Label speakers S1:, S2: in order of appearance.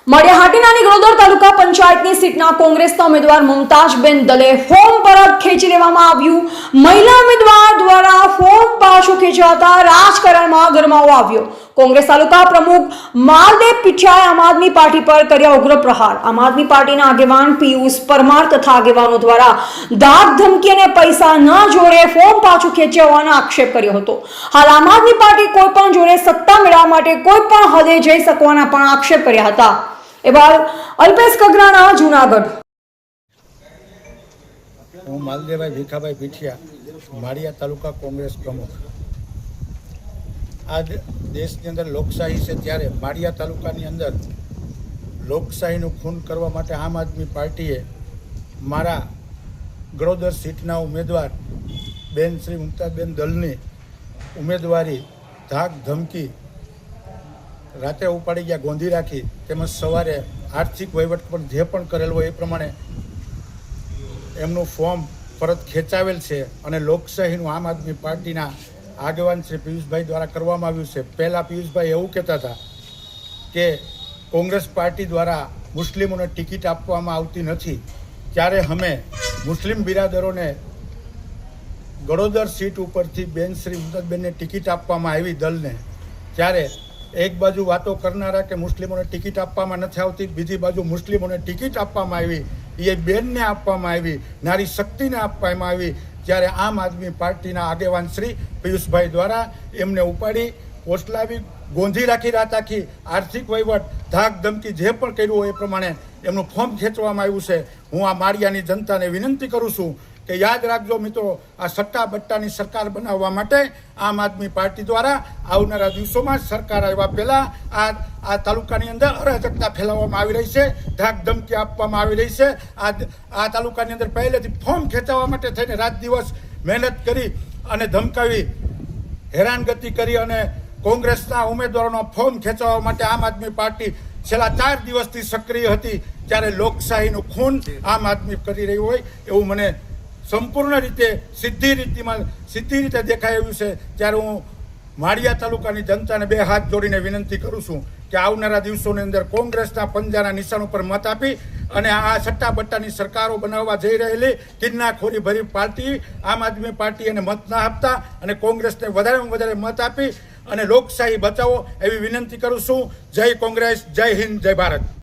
S1: માળિયાહાટીના ગળોદર તાલુકા પંચાયતની સીટના કોંગ્રેસના ઉમેદવાર મુમતાજબેન દલે ફોર્મ પરત ખેંચી લેવામાં આવ્યું। મહિલા ઉમેદવાર દ્વારા ફોર્મ પાછું ખેંચાતા રાજકારણમાં ગરમાવો આવ્યો। કોંગ્રેસ તાલુકા પ્રમુખ માલદેવ પીઠિયાએ આમ આદમી પાર્ટી પર કર્યા ઉગ્ર પ્રહાર। આમ આદમી પાર્ટીના આગેવાન પિયુષ પરમાર તથા આગેવાનો દ્વારા ધાક ધમકી અને પૈસા ન જોડે ફોર્મ પાછું ખેંચ્યા હોવાનો આક્ષેપ કર્યો હતો। હાલ આમ આદમી પાર્ટી કોઈ પણ જોડે સત્તા મેળવવા માટે કોઈ પણ હદે જઈ શકવાના પણ આક્ષેપ કર્યા હતા। એબાદ અલ્પેશ કગરાણા, જૂનાગઢ।
S2: હું માલદેવભાઈ ભીખાભાઈ પીઠિયા, માળિયા તાલુકા કોંગ્રેસ પ્રમુખ। આજ દેશની અંદર લોકશાહી છે, ત્યારે માળિયા તાલુકાની અંદર લોકશાહીનું ખૂન કરવા માટે આમ આદમી પાર્ટીએ મારા ગળોદર સીટના ઉમેદવાર બેન શ્રી મુમતાજબેન દલની ઉમેદવારી ધાક ધમકી રાતે ઉપાડી ગયા, ગોંધી રાખી, તેમજ સવારે આર્થિક વહીવટ પર જે પણ કરેલ હોય એ પ્રમાણે એમનું ફોર્મ પરત ખેંચાવેલ છે અને લોકશાહીનું આમ આદમી પાર્ટીના આગેવાન શ્રી પિયુષભાઈ દ્વારા કરવામાં આવ્યું છે। પહેલાં પિયુષભાઈ એવું કહેતા હતા કે કોંગ્રેસ પાર્ટી દ્વારા મુસ્લિમોને ટિકિટ આપવામાં આવતી નથી, ત્યારે અમે મુસ્લિમ બિરાદરોને ગળોદર સીટ ઉપરથી બેન શ્રી મુમતાજબેનને ટિકિટ આપવામાં આવી દલને, ત્યારે એક બાજુ વાતો કરનારા કે મુસ્લિમોને ટિકિટ આપવામાં નથી આવતી, બીજી બાજુ મુસ્લિમોને ટિકિટ આપવામાં આવી એ બેનને આપવામાં આવી, નારી શક્તિને આપવામાં આવી। જ્યારે આમ આદમી પાર્ટીના આગેવાન શ્રી પિયુષભાઈ દ્વારા એમને ઉપાડી પોસ્ટલાવી ગોંધી રાખી, રાત આખી આર્થિક વહીવટ ધાક ધમકી જે પણ કર્યું હોય એ પ્રમાણે એમનું ફોર્મ ખેંચવામાં આવ્યું છે। હું આ માળિયાની જનતાને વિનંતી કરું છું કે યાદ રાખજો મિત્રો, આ સટ્ટા બટ્ટાની સરકાર બનાવવા માટે આમ આદમી પાર્ટી દ્વારા આવનારા દિવસોમાં સરકાર આવ્યા પહેલાં આ તાલુકાની અંદર અરાજકતા ફેલાવવામાં આવી રહી છે, ધાક ધમકી આપવામાં આવી રહી છે। આ તાલુકાની અંદર પહેલેથી ફોર્મ ખેંચાવવા માટે થઈને રાત દિવસ મહેનત કરી અને ધમકાવી હેરાનગતિ કરી અને કોંગ્રેસના ઉમેદવારોનો ફોર્મ ખેંચવા માટે આમ આદમી પાર્ટી છેલ્લા 4 દિવસથી સક્રિય હતી। ત્યારે લોકશાહીનું ખૂન આમ આદમી કરી રહ્યું હોય એવું મને સંપૂર્ણ રીતે સીધી રીતે દેખાઈ આવ્યું છે। ત્યારે હું માળિયા તાલુકાની જનતાને 2 હાથ જોડીને વિનંતી કરું છું કે આવનારા દિવસોની અંદર કોંગ્રેસના પંજાના નિશાન ઉપર મત આપી અને આ સટ્ટા બટ્ટાની સરકારો બનાવવા જઈ રહેલી કિન્નાખોરી ભરી પાર્ટી આમ આદમી પાર્ટી એને મત ના આપતા અને કોંગ્રેસને વધારેમાં વધારે મત આપી અને લોકશાહી બચાવો એવી વિનંતી કરું છું। જય કોંગ્રેસ, જય હિન્દ, જય ભારત।